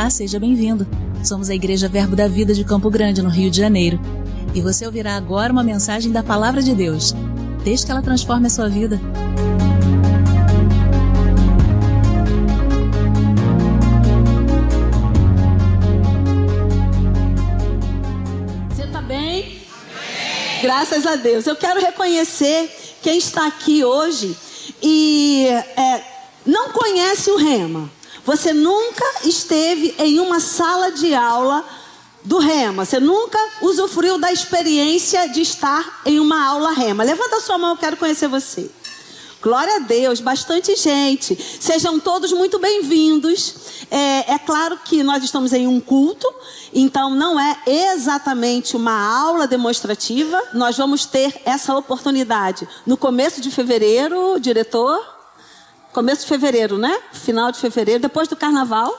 Olá, seja bem-vindo. Somos a Igreja Verbo da Vida de Campo Grande, no Rio de Janeiro. E você ouvirá agora uma mensagem da Palavra de Deus. Desde que ela transforme a sua vida. Você está bem? Amém. Graças a Deus. Eu quero reconhecer quem está aqui hoje e não conhece o Rema. Você nunca esteve em uma sala de aula do Rema. Você nunca usufruiu da experiência de estar em uma aula Rema. Levanta a sua mão, eu quero conhecer você. Glória a Deus, bastante gente. Sejam todos muito bem-vindos. É claro que nós estamos em um culto, então não é exatamente uma aula demonstrativa. Nós vamos ter essa oportunidade no começo de fevereiro, diretor. Começo de fevereiro, né? Final de fevereiro, depois do carnaval.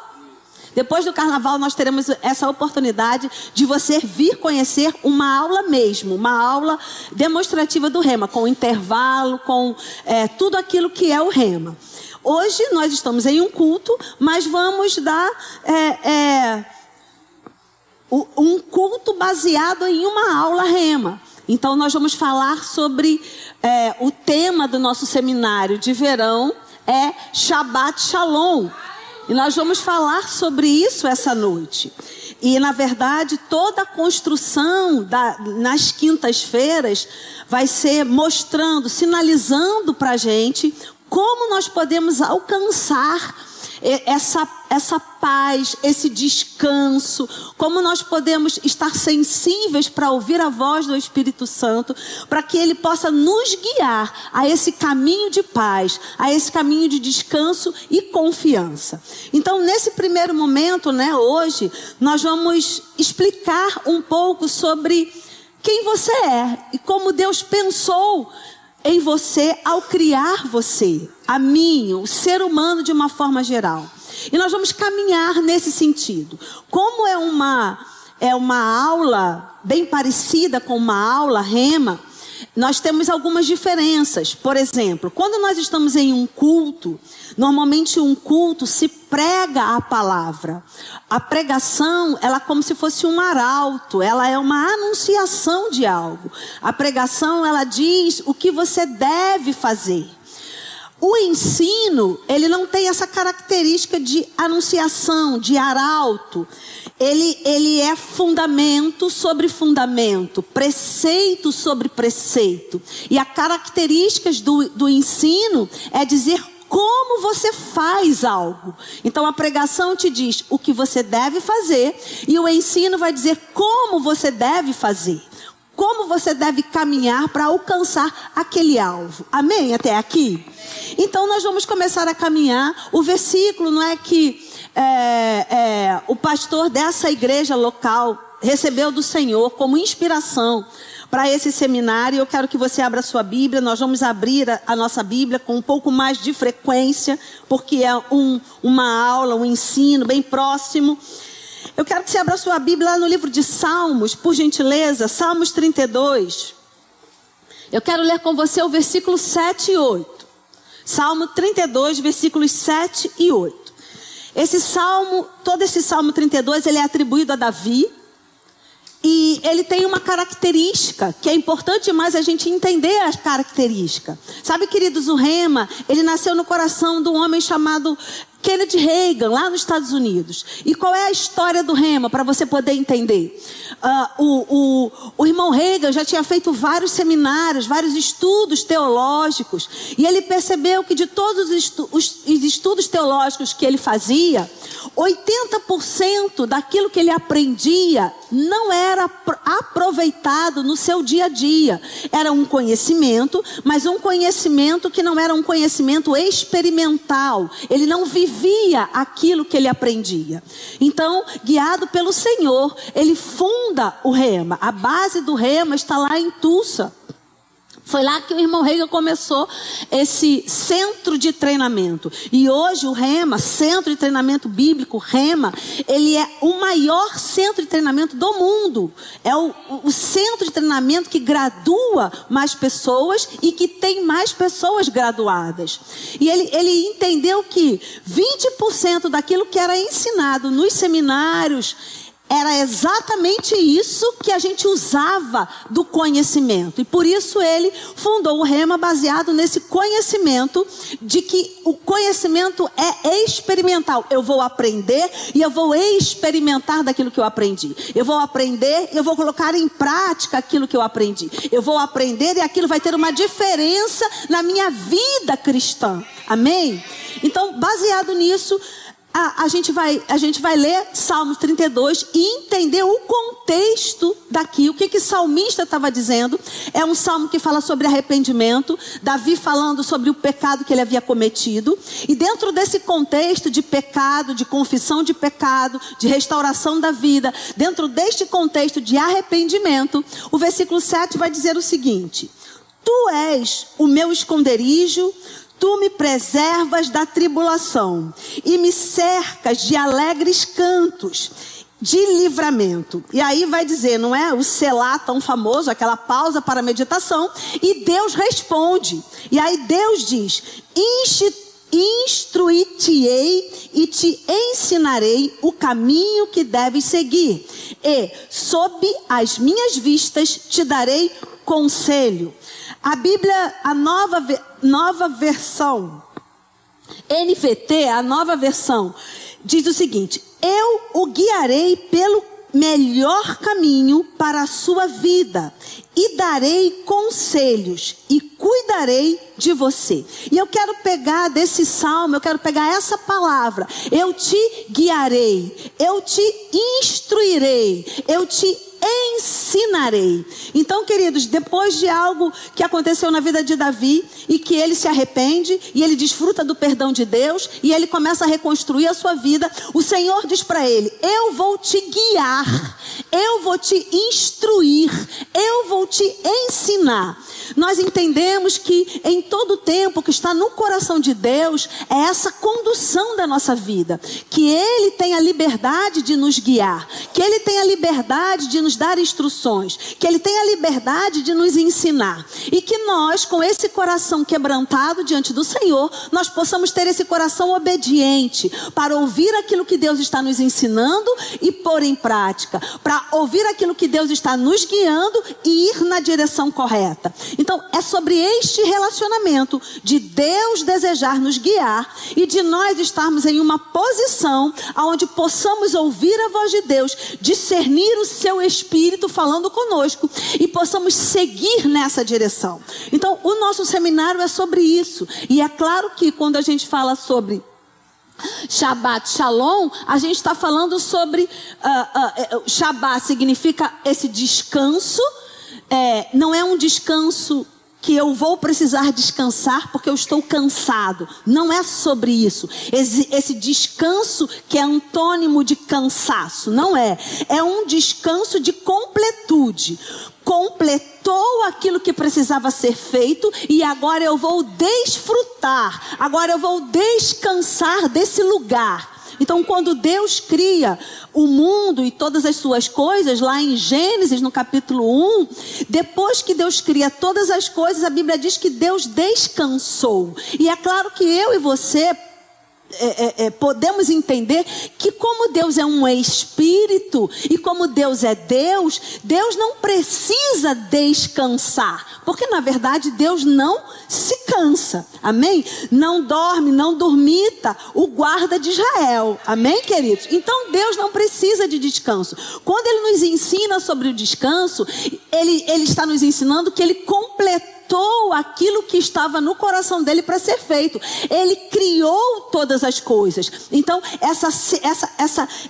Depois do carnaval nós teremos essa oportunidade de você vir conhecer uma aula mesmo, uma aula demonstrativa do Rema, com intervalo, com tudo aquilo que é o Rema. Hoje nós estamos em um culto, mas vamos dar um culto baseado em uma aula Rema. Então nós vamos falar sobre o tema do nosso seminário de verão, é Shabbat Shalom. E nós vamos falar sobre isso essa noite. E, na verdade, toda a construção nas quintas-feiras vai ser mostrando, sinalizando para a gente como nós podemos alcançar essa paz, esse descanso, como nós podemos estar sensíveis para ouvir a voz do Espírito Santo, para que Ele possa nos guiar a esse caminho de paz, a esse caminho de descanso e confiança. Então, nesse primeiro momento, hoje, nós vamos explicar um pouco sobre quem você é e como Deus pensou em você ao criar você, a mim, o ser humano de uma forma geral. E nós vamos caminhar nesse sentido. Como é uma aula bem parecida com uma aula Rema, nós temos algumas diferenças. Por exemplo, quando nós estamos em um culto, normalmente um culto se prega a palavra. A pregação, ela é como se fosse um arauto, ela é uma anunciação de algo. A pregação, ela diz o que você deve fazer. O ensino, ele não tem essa característica de anunciação, de arauto. Ele é fundamento sobre fundamento, preceito sobre preceito. E as características do ensino é dizer como você faz algo. Então a pregação te diz o que você deve fazer e o ensino vai dizer como você deve fazer. Como você deve caminhar para alcançar aquele alvo. Amém? Até aqui? Então nós vamos começar a caminhar. O versículo não é que o pastor dessa igreja local recebeu do Senhor como inspiração para esse seminário. Eu quero que você abra a sua Bíblia. Nós vamos abrir a nossa Bíblia com um pouco mais de frequência, porque é uma aula, um ensino bem próximo. Eu quero que você abra a sua Bíblia lá no livro de Salmos, por gentileza, Salmos 32. Eu quero ler com você o versículo 7 e 8. Salmo 32, versículos 7 e 8. Todo esse Salmo 32, ele é atribuído a Davi. E ele tem uma característica que é importante demais a gente entender a característica. Sabe, queridos, o Rema, ele nasceu no coração de um homem chamado Kennedy Reagan, lá nos Estados Unidos. E qual é a história do Rema, para você poder entender? O irmão Reagan já tinha feito vários seminários, vários estudos teológicos. E ele percebeu que de todos os estudos teológicos que ele fazia, 80% daquilo que ele aprendia não era aproveitado no seu dia a dia. Era um conhecimento, mas um conhecimento que não era um conhecimento experimental. Ele não vivia aquilo que ele aprendia. Então, guiado pelo Senhor, ele funda o Rema. A base do Rema está lá em Tulsa. Foi lá que o irmão Reagan começou esse centro de treinamento. E hoje o Rema, Centro de Treinamento Bíblico, Rema, ele é o maior centro de treinamento do mundo. É o centro de treinamento que gradua mais pessoas e que tem mais pessoas graduadas. E ele entendeu que 20% daquilo que era ensinado nos seminários era exatamente isso que a gente usava do conhecimento. E por isso ele fundou o Rema baseado nesse conhecimento de que o conhecimento é experimental. Eu vou aprender e eu vou experimentar daquilo que eu aprendi. Eu vou aprender e eu vou colocar em prática aquilo que eu aprendi. Eu vou aprender e aquilo vai ter uma diferença na minha vida cristã. Amém? Então, baseado nisso, a gente vai ler Salmos 32 e entender o contexto daqui. O que o salmista estava dizendo? É um salmo que fala sobre arrependimento. Davi falando sobre o pecado que ele havia cometido. E dentro desse contexto de pecado, de confissão de pecado, de restauração da vida, dentro deste contexto de arrependimento, o versículo 7 vai dizer o seguinte: Tu és o meu esconderijo, Tu me preservas da tribulação e me cercas de alegres cantos de livramento. E aí vai dizer, não é o selá tão famoso, aquela pausa para a meditação, e Deus responde. E aí Deus diz: instruir-te-ei e te ensinarei o caminho que deves seguir, e sob as minhas vistas te darei conselho. A Bíblia, a nova versão, NVT, a nova versão, diz o seguinte: eu o guiarei pelo melhor caminho para a sua vida e darei conselhos e cuidarei de você. E eu quero pegar desse salmo, eu quero pegar essa palavra: eu te guiarei, eu te instruirei, eu te ensinarei. Então, queridos, depois de algo que aconteceu na vida de Davi e que ele se arrepende e ele desfruta do perdão de Deus e ele começa a reconstruir a sua vida, o Senhor diz para ele: eu vou te guiar, eu vou te instruir, eu vou te ensinar. Nós entendemos que em todo o tempo que está no coração de Deus é essa condução da nossa vida, que Ele tem a liberdade de nos guiar, que Ele tem a liberdade de nos dar instruções, que Ele tem a liberdade de nos ensinar, e que nós, com esse coração quebrantado diante do Senhor, nós possamos ter esse coração obediente para ouvir aquilo que Deus está nos ensinando e pôr em prática, para ouvir aquilo que Deus está nos guiando e ir na direção correta. Então, é sobre este relacionamento de Deus desejar nos guiar e de nós estarmos em uma posição onde possamos ouvir a voz de Deus, discernir o seu Espírito falando conosco e possamos seguir nessa direção. Então, o nosso seminário é sobre isso. E é claro que quando a gente fala sobre Shabbat Shalom, a gente está falando sobre Shabbat significa esse descanso. Não é um descanso que eu vou precisar descansar porque eu estou cansado. Não é sobre isso. Esse descanso que é antônimo de cansaço. Não é. É um descanso de completude. Completou aquilo que precisava ser feito e agora eu vou desfrutar. Agora eu vou descansar desse lugar. Então, quando Deus cria o mundo e todas as suas coisas, lá em Gênesis, no capítulo 1, depois que Deus cria todas as coisas, a Bíblia diz que Deus descansou. E é claro que eu e você podemos entender que como Deus é um espírito e como Deus é Deus, Deus não precisa descansar, porque na verdade Deus não se cansa, amém? Não dorme, não dormita o guarda de Israel, amém, queridos? Então Deus não precisa de descanso. Quando Ele nos ensina sobre o descanso, Ele está nos ensinando que Ele completou aquilo que estava no coração dele para ser feito. Ele criou todas as coisas. Então,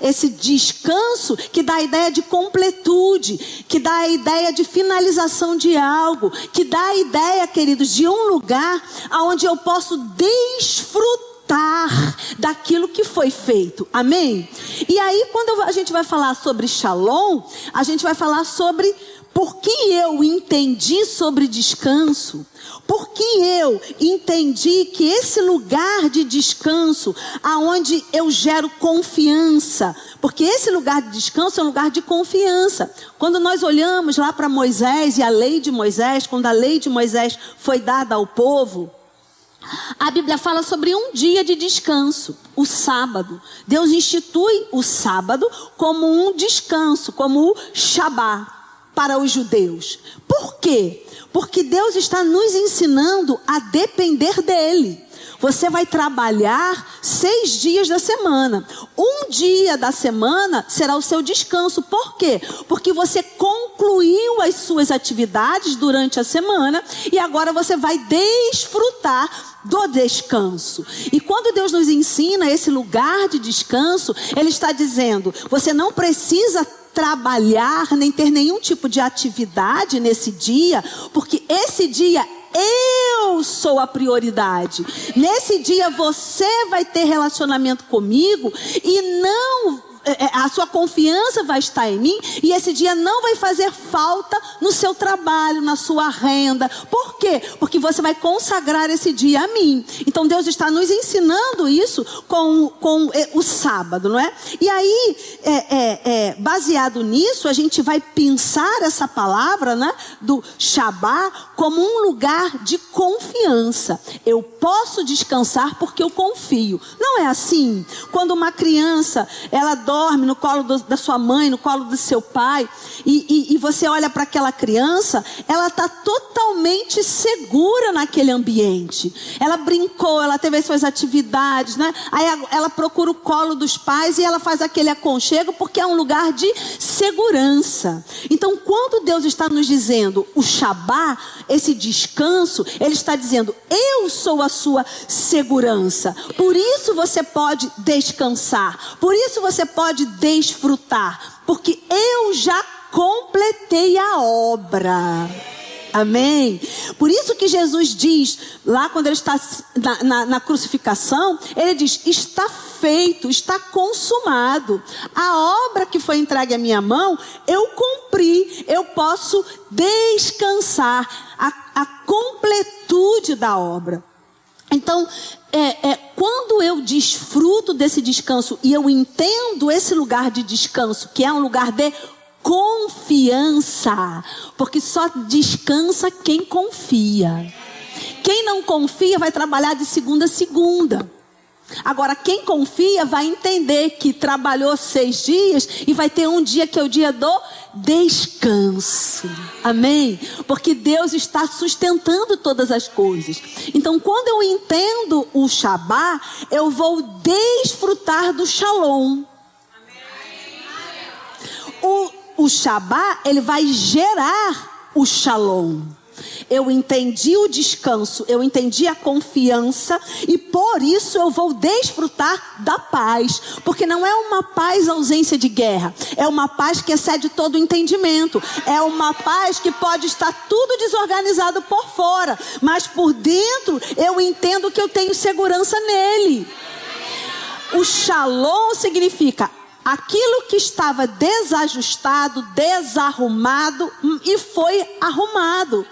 esse descanso que dá a ideia de completude, que dá a ideia de finalização de algo, que dá a ideia, queridos, de um lugar onde eu posso desfrutar daquilo que foi feito. Amém? E aí, quando a gente vai falar sobre Shalom, a gente vai falar sobre porque eu entendi sobre descanso, porque eu entendi que esse lugar de descanso, aonde eu gero confiança, porque esse lugar de descanso é um lugar de confiança. Quando nós olhamos lá para Moisés e a lei de Moisés, quando a lei de Moisés foi dada ao povo, a Bíblia fala sobre um dia de descanso, o sábado. Deus institui o sábado como um descanso, como o Shabá para os judeus. Por quê? Porque Deus está nos ensinando a depender dele. Você vai trabalhar 6 dias da semana. Um dia da semana será o seu descanso. Por quê? Porque você concluiu as suas atividades durante a semana e agora você vai desfrutar do descanso. E quando Deus nos ensina esse lugar de descanso, Ele está dizendo, você não precisa trabalhar, nem ter nenhum tipo de atividade nesse dia, porque esse dia eu sou a prioridade. Nesse dia você vai ter relacionamento comigo e não... a sua confiança vai estar em mim e esse dia não vai fazer falta no seu trabalho, na sua renda. Por quê? Porque você vai consagrar esse dia a mim. Então Deus está nos ensinando isso com o sábado, não é? E aí, baseado nisso, a gente vai pensar essa palavra, né, do Shabá como um lugar de confiança. Eu posso descansar porque eu confio. Não é assim? Quando uma criança, ela dorme no colo da sua mãe, no colo do seu pai, e você olha para aquela criança, ela está totalmente segura naquele ambiente. Ela brincou, ela teve as suas atividades, né? Aí ela procura o colo dos pais e ela faz aquele aconchego porque é um lugar de segurança. Então, quando Deus está nos dizendo o Shabá, esse descanso, Ele está dizendo, eu sou a sua segurança. Por isso você pode descansar. Por isso você pode desfrutar. Porque eu já completei a obra. Amém? Por isso que Jesus diz, lá quando Ele está na crucificação, Ele diz, está feito, está consumado. A obra que foi entregue à minha mão, eu cumpri, eu posso descansar. A completude da obra. Então, quando eu desfruto desse descanso e eu entendo esse lugar de descanso, que é um lugar de confiança, porque só descansa quem confia. Quem não confia vai trabalhar de segunda a segunda. Agora, quem confia vai entender que trabalhou 6 dias e vai ter um dia que é o dia do descanso. Amém? Porque Deus está sustentando todas as coisas. Então, quando eu entendo o Shabá, eu vou desfrutar do Shalom. O Shabá, ele vai gerar o Shalom. Eu entendi o descanso, eu entendi a confiança e por isso eu vou desfrutar da paz. Porque não é uma paz ausência de guerra, é uma paz que excede todo o entendimento. É uma paz que pode estar tudo desorganizado por fora, mas por dentro eu entendo que eu tenho segurança nele. O Shalom significa aquilo que estava desajustado, desarrumado e foi arrumado.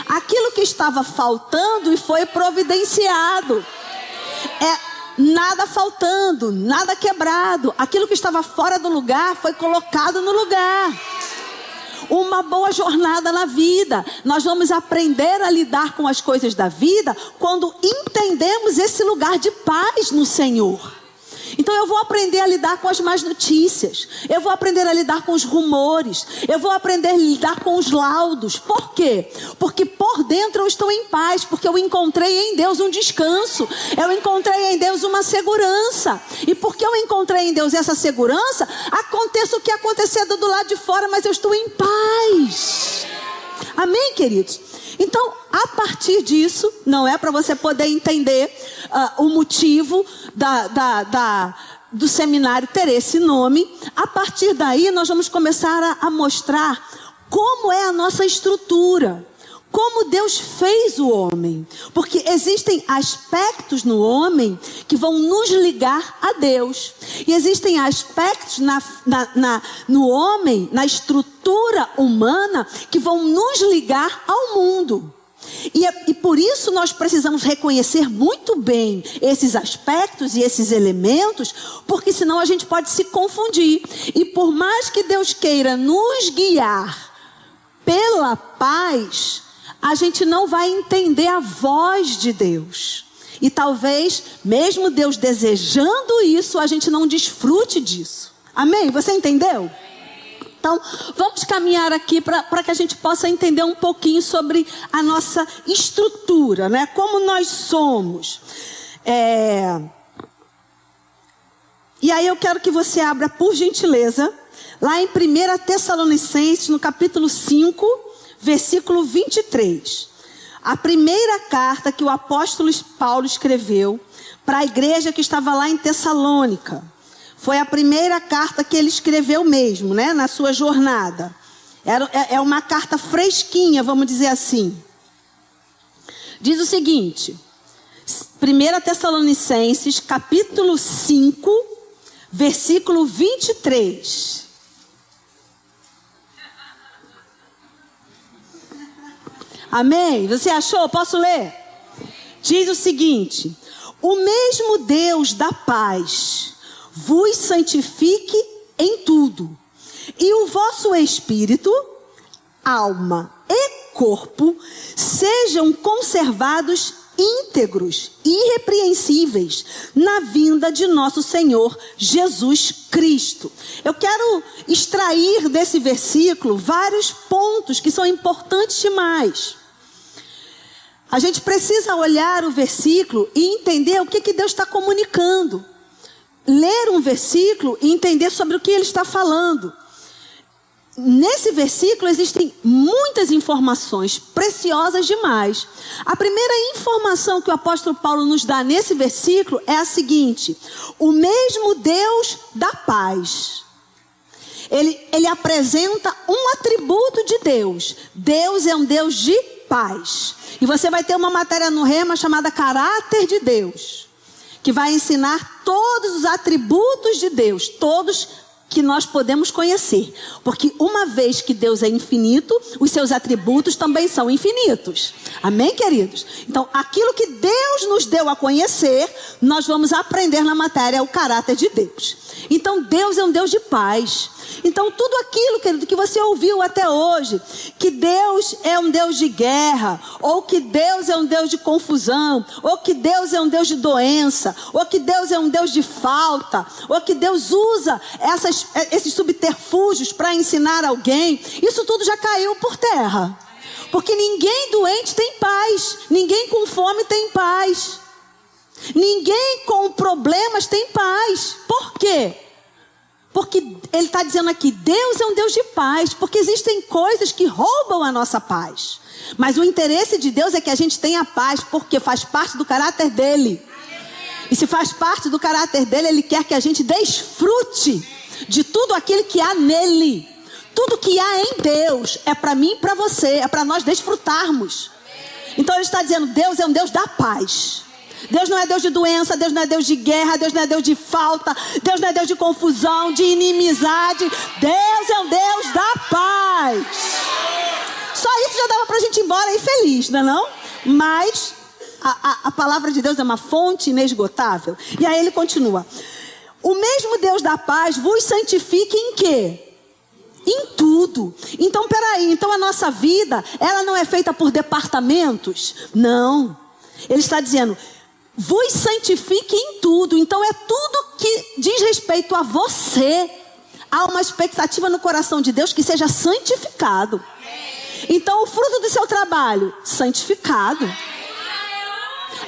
Aquilo que estava faltando e foi providenciado. Nada faltando, nada quebrado. Aquilo que estava fora do lugar foi colocado no lugar. Uma boa jornada na vida. Nós vamos aprender a lidar com as coisas da vida quando entendemos esse lugar de paz no Senhor. Então eu vou aprender a lidar com as más notícias. Eu vou aprender a lidar com os rumores. Eu vou aprender a lidar com os laudos. Por quê? Porque por dentro eu estou em paz. Porque eu encontrei em Deus um descanso. Eu encontrei em Deus uma segurança. E porque eu encontrei em Deus essa segurança, aconteça o que acontecer do lado de fora, mas eu estou em paz. Amém, queridos? Então, a partir disso, não é para você poder entender o motivo do seminário ter esse nome. A partir daí, nós vamos começar a mostrar como é a nossa estrutura, como Deus fez o homem. Porque existem aspectos no homem que vão nos ligar a Deus. E existem aspectos no homem, na estrutura humana, que vão nos ligar ao mundo. E por isso nós precisamos reconhecer muito bem esses aspectos e esses elementos, porque senão a gente pode se confundir. E por mais que Deus queira nos guiar pela paz, a gente não vai entender a voz de Deus. E talvez, mesmo Deus desejando isso, a gente não desfrute disso. Amém? Você entendeu? Então, vamos caminhar aqui para que a gente possa entender um pouquinho sobre a nossa estrutura, né? Como nós somos. E aí eu quero que você abra, por gentileza, lá em 1 Tessalonicenses, no capítulo 5, versículo 23. A primeira carta que o apóstolo Paulo escreveu para a igreja que estava lá em Tessalônica. Foi a primeira carta que ele escreveu mesmo, né, na sua jornada. É uma carta fresquinha, vamos dizer assim. Diz o seguinte, 1 Tessalonicenses, capítulo 5, versículo 23. Amém? Você achou? Posso ler? Diz o seguinte: o mesmo Deus da paz vos santifique em tudo, e o vosso espírito, alma e corpo sejam conservados íntegros, irrepreensíveis, na vinda de nosso Senhor Jesus Cristo. Eu quero extrair desse versículo vários pontos que são importantes demais. A gente precisa olhar o versículo e entender o que Deus está comunicando. Ler um versículo e entender sobre o que ele está falando. Nesse versículo existem muitas informações preciosas demais. A primeira informação que o apóstolo Paulo nos dá nesse versículo é a seguinte: o mesmo Deus da paz. Ele apresenta um atributo de Deus. Deus é um Deus de paz. E você vai ter uma matéria no Rema chamada Caráter de Deus, que vai ensinar todos os atributos de Deus, todos que nós podemos conhecer. Porque uma vez que Deus é infinito, os seus atributos também são infinitos. Amém, queridos? Então, aquilo que Deus nos deu a conhecer, nós vamos aprender na matéria o caráter de Deus. Então, Deus é um Deus de paz. Então, tudo aquilo, querido, que você ouviu até hoje, que Deus é um Deus de guerra, ou que Deus é um Deus de confusão, ou que Deus é um Deus de doença, ou que Deus é um Deus de falta, ou que Deus usa esses subterfúgios para ensinar alguém, isso tudo já caiu por terra. Porque ninguém doente tem paz, ninguém com fome tem paz, ninguém com problemas tem paz. Por quê? Porque ele está dizendo aqui, Deus é um Deus de paz, porque existem coisas que roubam a nossa paz. Mas o interesse de Deus é que a gente tenha paz, porque faz parte do caráter dele. E se faz parte do caráter dele, ele quer que a gente desfrute de tudo aquilo que há nele. Tudo que há em Deus é para mim e para você, é para nós desfrutarmos. Então ele está dizendo, Deus é um Deus da paz. Deus não é Deus de doença, Deus não é Deus de guerra, Deus não é Deus de falta, Deus não é Deus de confusão, de inimizade. Deus é um Deus da paz. Só isso já dava para a gente ir embora aí feliz, não é não? Mas a palavra de Deus é uma fonte inesgotável. E aí ele continua. O mesmo Deus da paz vos santifique em quê? Em tudo. Então, peraí, então a nossa vida, ela não é feita por departamentos? Não. Ele está dizendo, vos santifique em tudo. Então é tudo que diz respeito a você. Há uma expectativa no coração de Deus que seja santificado. Então o fruto do seu trabalho, santificado.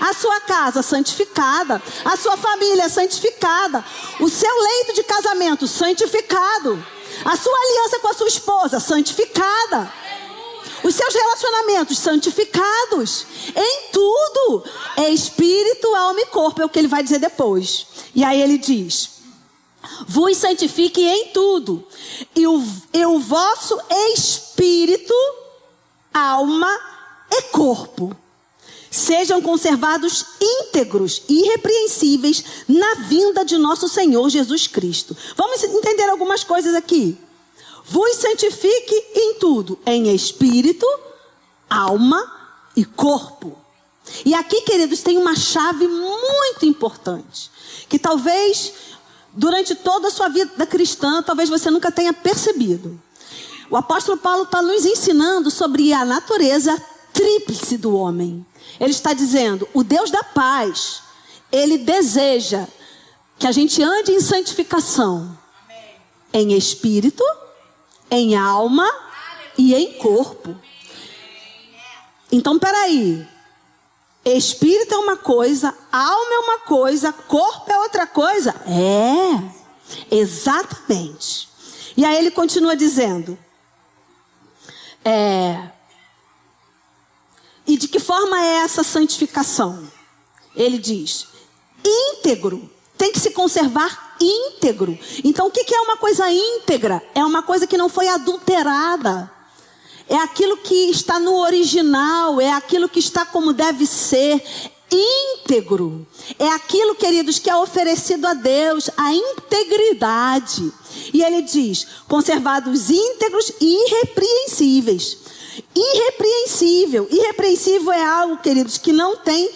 A sua casa, santificada. A sua família, santificada. O seu leito de casamento, santificado. A sua aliança com a sua esposa, santificada. Os seus relacionamentos, santificados. Em tudo. É espírito, alma e corpo, é o que ele vai dizer depois. E aí ele diz, vos santifique em tudo. E o vosso espírito, alma e corpo sejam conservados íntegros e irrepreensíveis na vinda de nosso Senhor Jesus Cristo. Vamos entender algumas coisas aqui. Vos santifique em tudo, em espírito, alma e corpo. E aqui, queridos, tem uma chave muito importante, que talvez durante toda a sua vida cristã, talvez você nunca tenha percebido. O apóstolo Paulo está nos ensinando sobre a natureza tríplice do homem. Ele está dizendo, o Deus da paz, Ele deseja que a gente ande em santificação. Amém. Em espírito, em alma e em corpo. Então, peraí. Espírito é uma coisa, alma é uma coisa, corpo é outra coisa? É, exatamente. E aí ele continua dizendo... E de que forma é essa santificação? Ele diz, íntegro, tem que se conservar íntegro. Então o que é uma coisa íntegra? É uma coisa que não foi adulterada. É aquilo que está no original, é aquilo que está como deve ser, íntegro. É aquilo, queridos, que é oferecido a Deus, a integridade. E ele diz, conservados íntegros e irrepreensíveis. Irrepreensível é algo, queridos, que não tem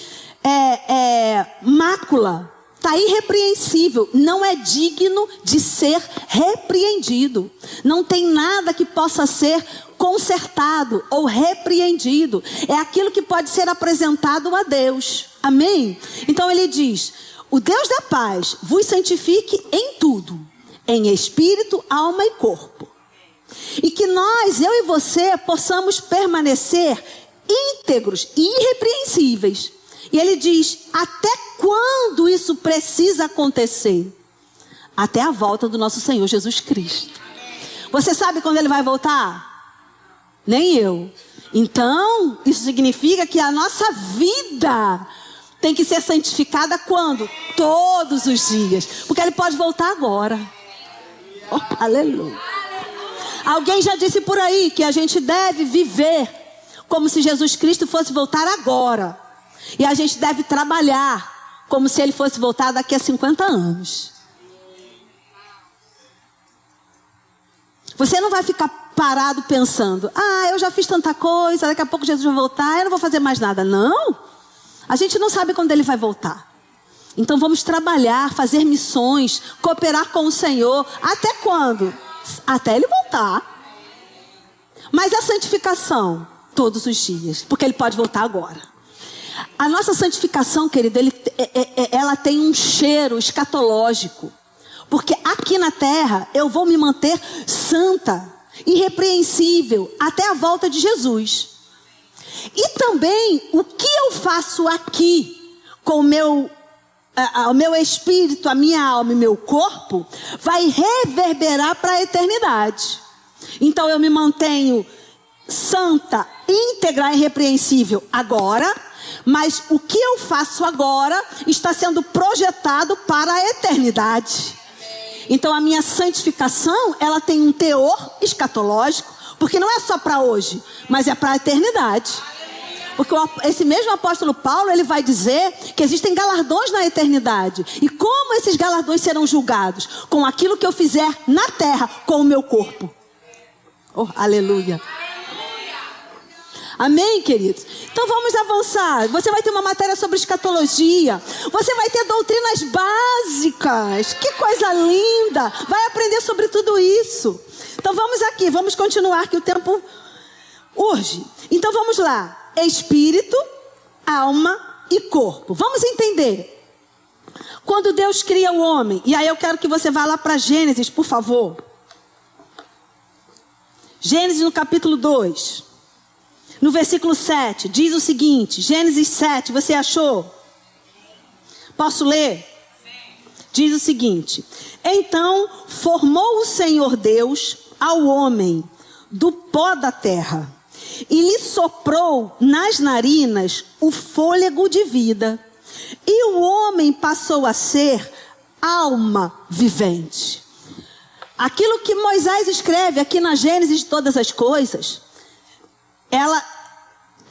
mácula. Está irrepreensível, não é digno de ser repreendido. Não tem nada que possa ser consertado ou repreendido. É aquilo que pode ser apresentado a Deus. Amém? Então ele diz, o Deus da paz vos santifique em tudo, em espírito, alma e corpo. E que nós, eu e você, possamos permanecer íntegros e irrepreensíveis. E ele diz, até quando isso precisa acontecer? Até a volta do nosso Senhor Jesus Cristo. Você sabe quando ele vai voltar? Nem eu. Então, isso significa que a nossa vida tem que ser santificada quando? Todos os dias. Porque ele pode voltar agora. Oh, aleluia. Alguém já disse por aí que a gente deve viver como se Jesus Cristo fosse voltar agora. E a gente deve trabalhar como se ele fosse voltar daqui a 50 anos. Você não vai ficar parado pensando, eu já fiz tanta coisa, daqui a pouco Jesus vai voltar, eu não vou fazer mais nada. Não, a gente não sabe quando ele vai voltar. Então vamos trabalhar, fazer missões, cooperar com o Senhor. Até quando? Até ele voltar. Mas a santificação, todos os dias, porque ele pode voltar agora. A nossa santificação, querido, ela tem um cheiro escatológico. Porque aqui na terra eu vou me manter santa, irrepreensível, até a volta de Jesus. E também, o que eu faço aqui com o meu espírito, a minha alma e meu corpo, vai reverberar para a eternidade. Então eu me mantenho santa, íntegra e irrepreensível agora, mas o que eu faço agora está sendo projetado para a eternidade. Então a minha santificação, ela tem um teor escatológico, porque não é só para hoje, mas é para a eternidade. Porque esse mesmo apóstolo Paulo, ele vai dizer que existem galardões na eternidade. E como esses galardões serão julgados? Com aquilo que eu fizer na terra com o meu corpo. Oh, aleluia. Amém, queridos? Então vamos avançar. Você vai ter uma matéria sobre escatologia. Você vai ter doutrinas básicas. Que coisa linda. Vai aprender sobre tudo isso. Então vamos aqui, vamos continuar que o tempo urge. Então vamos lá. Espírito, alma e corpo. Vamos entender. Quando Deus cria o homem, e aí eu quero que você vá lá para Gênesis, por favor. Gênesis no capítulo 2. No versículo 7, diz o seguinte, Gênesis 7, você achou? Posso ler? Diz o seguinte, então formou o Senhor Deus ao homem do pó da terra e lhe soprou nas narinas o fôlego de vida, e o homem passou a ser alma vivente. Aquilo que Moisés escreve aqui na Gênesis de todas as coisas, ela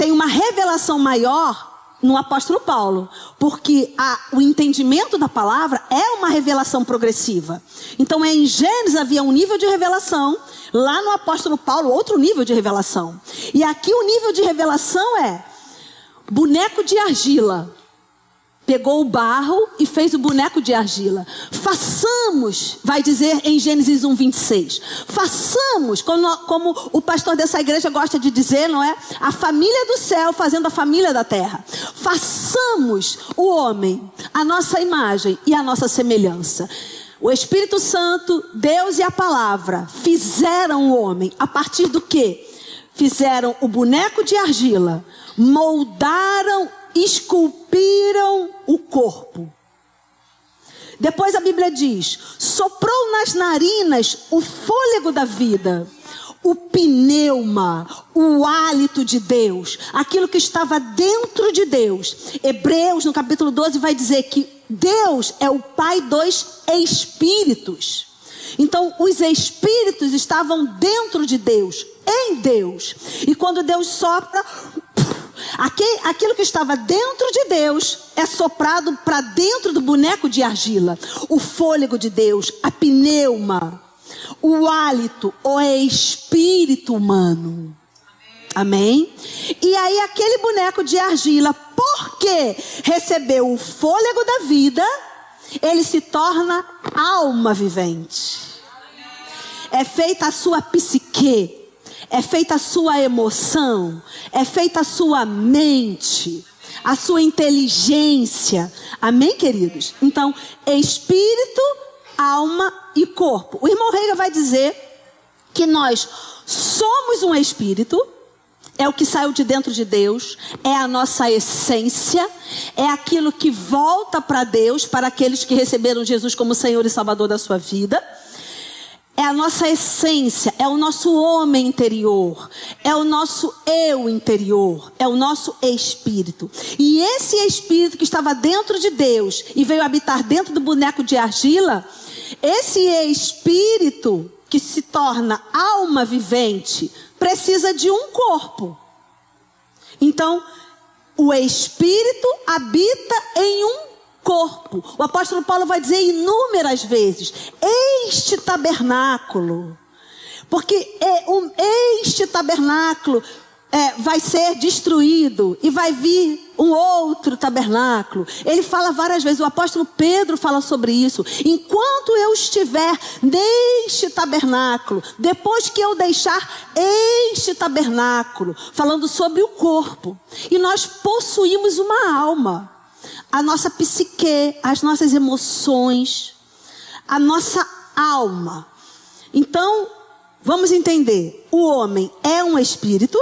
tem uma revelação maior no apóstolo Paulo, porque o entendimento da palavra é uma revelação progressiva. Então em Gênesis havia um nível de revelação, lá no apóstolo Paulo outro nível de revelação. E aqui o nível de revelação é boneco de argila. Pegou o barro e fez o boneco de argila. Façamos, vai dizer em Gênesis 1:26. Façamos, como o pastor dessa igreja gosta de dizer, não é? A família do céu fazendo a família da terra. Façamos o homem, a nossa imagem e a nossa semelhança. O Espírito Santo, Deus e a palavra fizeram o homem a partir do quê? Fizeram o boneco de argila, moldaram, esculpiram o corpo. Depois a Bíblia diz: soprou nas narinas o fôlego da vida, o pneuma, o hálito de Deus, aquilo que estava dentro de Deus. Hebreus no capítulo 12 vai dizer que Deus é o Pai dos Espíritos. Então os Espíritos estavam dentro de Deus, em Deus. E quando Deus sopra, aquilo que estava dentro de Deus é soprado para dentro do boneco de argila. O fôlego de Deus, a pneuma, o hálito, o espírito humano. Amém? E aí aquele boneco de argila, porque recebeu o fôlego da vida, ele se torna alma vivente. É feita a sua psique, é feita a sua emoção, é feita a sua mente, a sua inteligência. Amém, queridos? Então, espírito, alma e corpo. O irmão Reiga vai dizer que nós somos um espírito, é o que saiu de dentro de Deus, é a nossa essência, é aquilo que volta para Deus, para aqueles que receberam Jesus como Senhor e Salvador da sua vida. É a nossa essência, é o nosso homem interior, é o nosso eu interior, é o nosso espírito. E esse espírito que estava dentro de Deus e veio habitar dentro do boneco de argila, esse espírito que se torna alma vivente, precisa de um corpo. Então, o espírito habita em um corpo. O apóstolo Paulo vai dizer inúmeras vezes: este tabernáculo. Porque este tabernáculo vai ser destruído e vai vir um outro tabernáculo. Ele fala várias vezes, o apóstolo Pedro fala sobre isso. Enquanto eu estiver neste tabernáculo, depois que eu deixar este tabernáculo, falando sobre o corpo. E nós possuímos uma alma. A nossa psique, as nossas emoções, a nossa alma. Então, vamos entender. O homem é um espírito.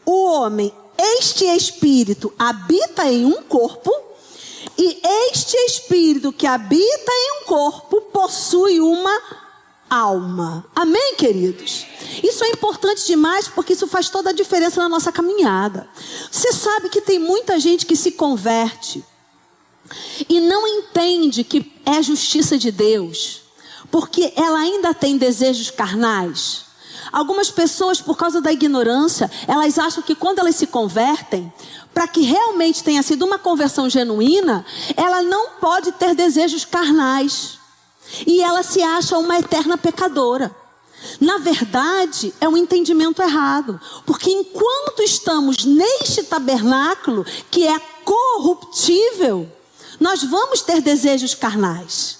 O homem, este espírito, habita em um corpo. E este espírito que habita em um corpo possui uma alma. Amém, queridos? Isso é importante demais, porque isso faz toda a diferença na nossa caminhada. Você sabe que tem muita gente que se converte e não entende que é justiça de Deus, porque ela ainda tem desejos carnais. Algumas pessoas, por causa da ignorância, elas acham que quando elas se convertem, para que realmente tenha sido uma conversão genuína, ela não pode ter desejos carnais. E ela se acha uma eterna pecadora. Na verdade, é um entendimento errado. Porque enquanto estamos neste tabernáculo, que é corruptível, nós vamos ter desejos carnais.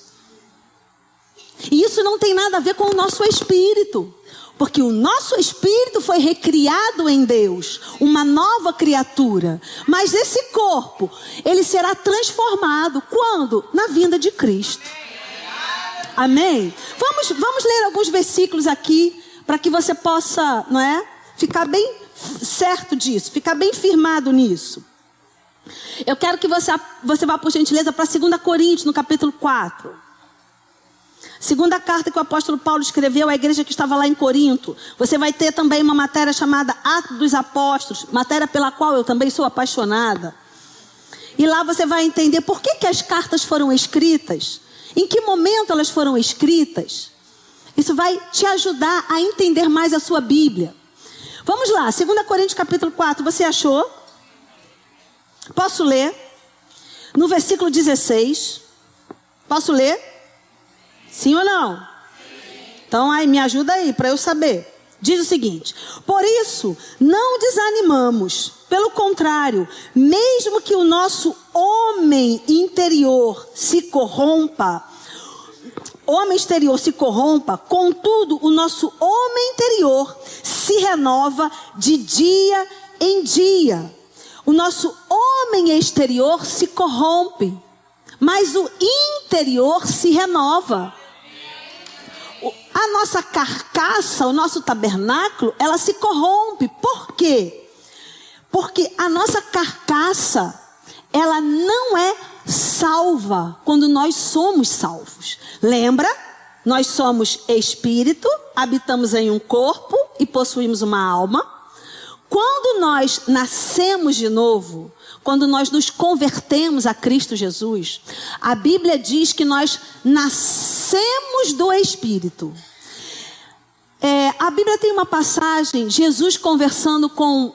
E isso não tem nada a ver com o nosso espírito. Porque o nosso espírito foi recriado em Deus, uma nova criatura. Mas esse corpo, ele será transformado quando? Na vinda de Cristo. Amém? Vamos ler alguns versículos aqui, para que você possa, não é, ficar bem certo disso, ficar bem firmado nisso. Eu quero que você vá, por gentileza, para 2 Coríntios, no capítulo 4. Segunda carta que o apóstolo Paulo escreveu à igreja que estava lá em Corinto. Você vai ter também uma matéria chamada Atos dos Apóstolos, matéria pela qual eu também sou apaixonada. E lá você vai entender por que as cartas foram escritas, em que momento elas foram escritas. Isso vai te ajudar a entender mais a sua Bíblia. Vamos lá, 2 Coríntios capítulo 4, você achou? Posso ler? No versículo 16. Posso ler? Sim ou não? Sim. Então aí, me ajuda aí, para eu saber. Diz o seguinte: por isso, não desanimamos. Pelo contrário, mesmo que o nosso homem interior se corrompa, contudo, o nosso homem interior se renova de dia em dia. O nosso homem exterior se corrompe, mas o interior se renova. A nossa carcaça, o nosso tabernáculo, ela se corrompe. Por quê? Porque a nossa carcaça, ela não é salva quando nós somos salvos. Lembra? Nós somos espírito, habitamos em um corpo e possuímos uma alma. Quando nós nascemos de novo, quando nós nos convertemos a Cristo Jesus, a Bíblia diz que nós nascemos do Espírito. A Bíblia tem uma passagem, Jesus conversando com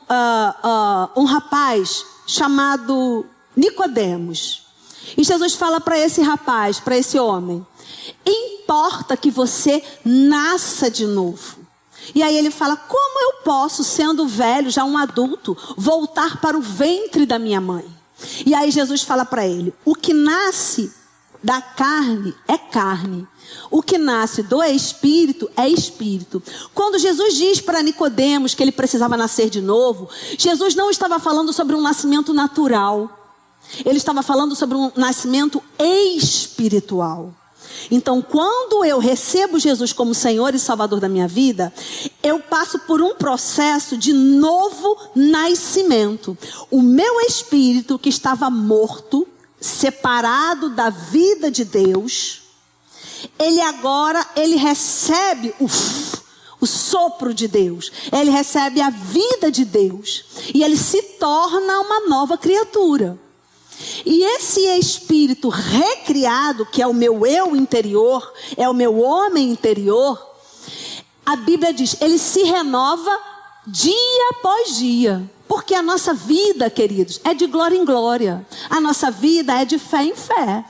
um rapaz chamado Nicodemos. E Jesus fala para esse rapaz, para esse homem: importa que você nasça de novo. E aí ele fala: como eu posso, sendo velho, já um adulto, voltar para o ventre da minha mãe? E aí Jesus fala para ele: o que nasce da carne é carne, o que nasce do espírito é espírito. Quando Jesus diz para Nicodemos que ele precisava nascer de novo, Jesus não estava falando sobre um nascimento natural. Ele estava falando sobre um nascimento espiritual. Então, quando eu recebo Jesus como Senhor e Salvador da minha vida, eu passo por um processo de novo nascimento. O meu espírito, que estava morto, separado da vida de Deus, ele recebe o sopro de Deus. Ele recebe a vida de Deus. E ele se torna uma nova criatura. E esse espírito recriado, que é o meu eu interior, é o meu homem interior, a Bíblia diz, ele se renova dia após dia. Porque a nossa vida, queridos, é de glória em glória. A nossa vida é de fé em fé.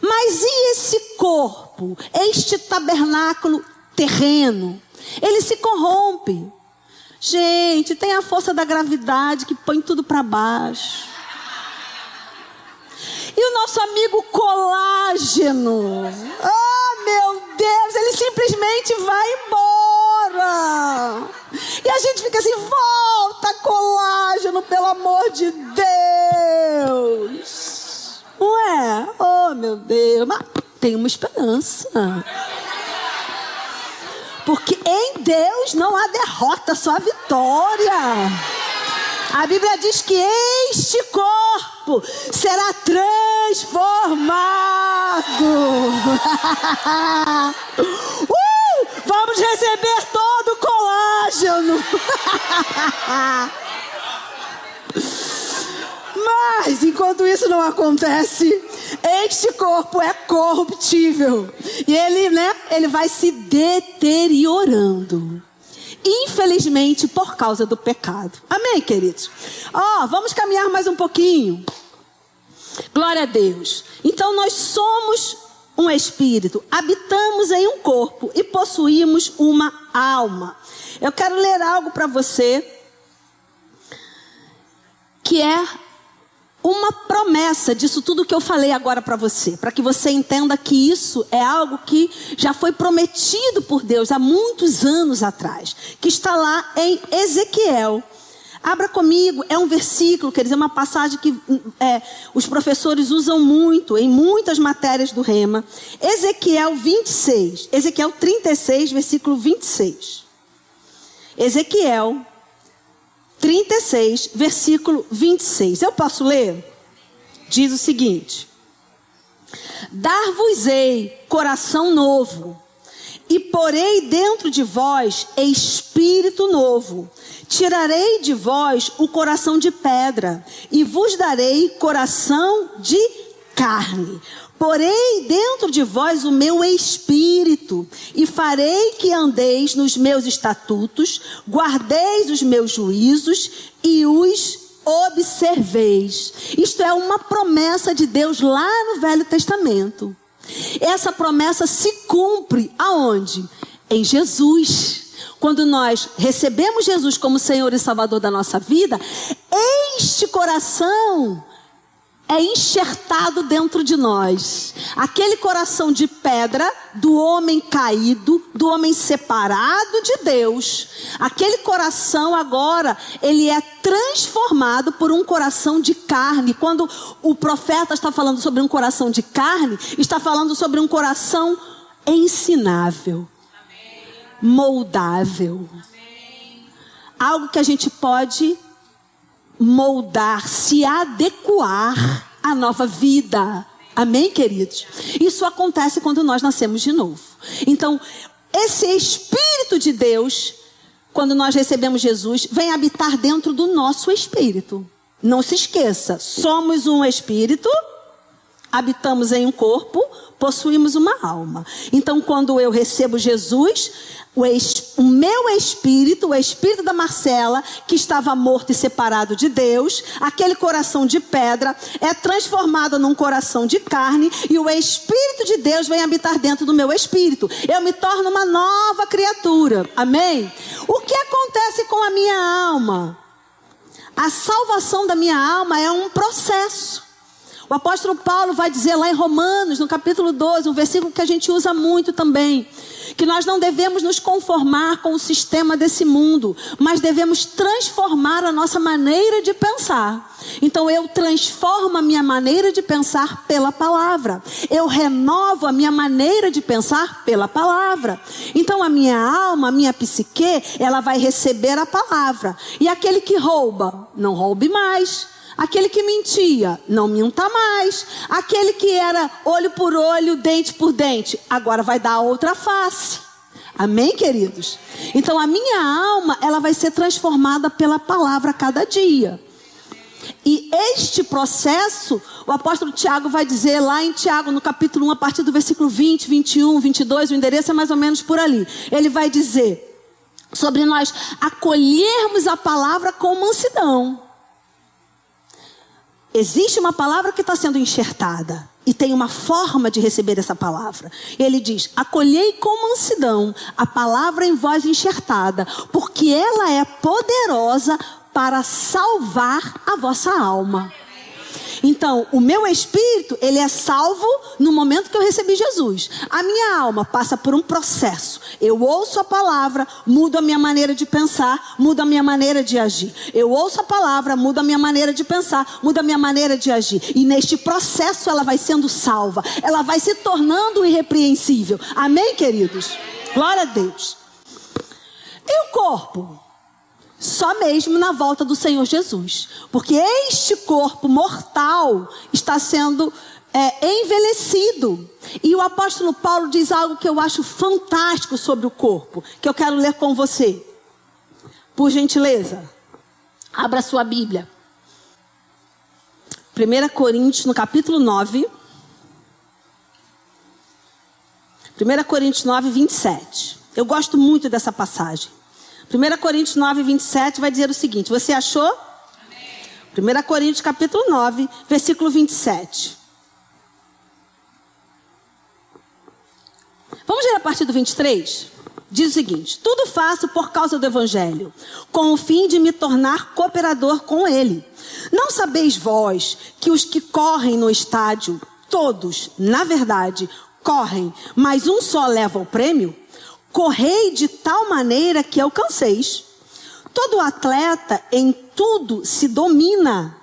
Mas e esse corpo, este tabernáculo terreno? Ele se corrompe. Gente, tem a força da gravidade que põe tudo para baixo. E o nosso amigo colágeno, oh meu Deus, ele simplesmente vai embora. E a gente fica assim: volta colágeno, pelo amor de Deus. Não é? Oh meu Deus, mas tem uma esperança. Porque em Deus não há derrota, só há vitória. A Bíblia diz que este corpo será transformado. Vamos receber todo o colágeno. Mas enquanto isso não acontece, este corpo é corruptível. E ele vai se deteriorando. Infelizmente, por causa do pecado. Amém, queridos? Vamos caminhar mais um pouquinho. Glória a Deus. Então nós somos um espírito, habitamos em um corpo e possuímos uma alma. Eu quero ler algo para você, que é uma promessa disso tudo que eu falei agora para você, para que você entenda que isso é algo que já foi prometido por Deus há muitos anos atrás, que está lá em Ezequiel. Abra comigo, é um versículo, quer dizer, uma passagem que os professores usam muito em muitas matérias do Rema. Ezequiel 26, Ezequiel 36, versículo 26. Ezequiel 36, versículo 26. Eu posso ler? Diz o seguinte: dar-vos-ei coração novo, e porei dentro de vós espírito novo. Tirarei de vós o coração de pedra, e vos darei coração de carne. Porei dentro de vós o meu espírito, e farei que andeis nos meus estatutos, guardeis os meus juízos e os observeis. Isto é uma promessa de Deus lá no Velho Testamento. Essa promessa se cumpre aonde? Em Jesus. Quando nós recebemos Jesus como Senhor e Salvador da nossa vida, este coração é enxertado dentro de nós. Aquele coração de pedra do homem caído, do homem separado de Deus. Aquele coração agora, ele é transformado por um coração de carne. Quando o profeta está falando sobre um coração de carne, está falando sobre um coração ensinável, moldável. Algo que a gente pode moldar, se adequar à nova vida. Amém, queridos? Isso acontece quando nós nascemos de novo. Então, esse Espírito de Deus, quando nós recebemos Jesus, vem habitar dentro do nosso espírito. Não se esqueça, somos um espírito, habitamos em um corpo, possuímos uma alma. Então, quando eu recebo Jesus, o meu espírito, o espírito da Marcela, que estava morto e separado de Deus, aquele coração de pedra, é transformado num coração de carne, e o Espírito de Deus vem habitar dentro do meu espírito. Eu me torno uma nova criatura. Amém? O que acontece com a minha alma? A salvação da minha alma é um processo. O apóstolo Paulo vai dizer lá em Romanos, no capítulo 12, um versículo que a gente usa muito também, que nós não devemos nos conformar com o sistema desse mundo, mas devemos transformar a nossa maneira de pensar. Então eu transformo a minha maneira de pensar pela palavra. Eu renovo a minha maneira de pensar pela palavra. Então a minha alma, a minha psique, ela vai receber a palavra. E aquele que rouba, não roube mais. Aquele que mentia, não minta mais. Aquele que era olho por olho, dente por dente, agora vai dar a outra face. Amém, queridos? Então a minha alma, ela vai ser transformada pela palavra a cada dia. E este processo, o apóstolo Tiago vai dizer lá em Tiago, no capítulo 1, a partir do versículo 20, 21, 22, o endereço é mais ou menos por ali. Ele vai dizer sobre nós acolhermos a palavra com mansidão. Existe uma palavra que está sendo enxertada e tem uma forma de receber essa palavra. Ele diz: acolhei com mansidão a palavra em vós enxertada, porque ela é poderosa para salvar a vossa alma. Então, o meu espírito, ele é salvo no momento que eu recebi Jesus. A minha alma passa por um processo. Eu ouço a palavra, mudo a minha maneira de pensar, mudo a minha maneira de agir. Eu ouço a palavra, mudo a minha maneira de pensar, mudo a minha maneira de agir. E neste processo ela vai sendo salva. Ela vai se tornando irrepreensível. Amém, queridos? Glória a Deus. E o corpo? Só mesmo na volta do Senhor Jesus. Porque este corpo mortal está sendo envelhecido. E o apóstolo Paulo diz algo que eu acho fantástico sobre o corpo, que eu quero ler com você. Por gentileza, abra sua Bíblia. 1 Coríntios, no capítulo 9. 1 Coríntios 9, 27. Eu gosto muito dessa passagem. 1 Coríntios 9, 27 vai dizer o seguinte. Você achou? Amém. 1 Coríntios capítulo 9, versículo 27. Vamos ler a partir do 23? Diz o seguinte: tudo faço por causa do Evangelho, com o fim de me tornar cooperador com ele. Não sabeis vós que os que correm no estádio, todos, na verdade, correm, mas um só leva o prêmio? Correi de tal maneira que alcanceis. Todo atleta em tudo se domina.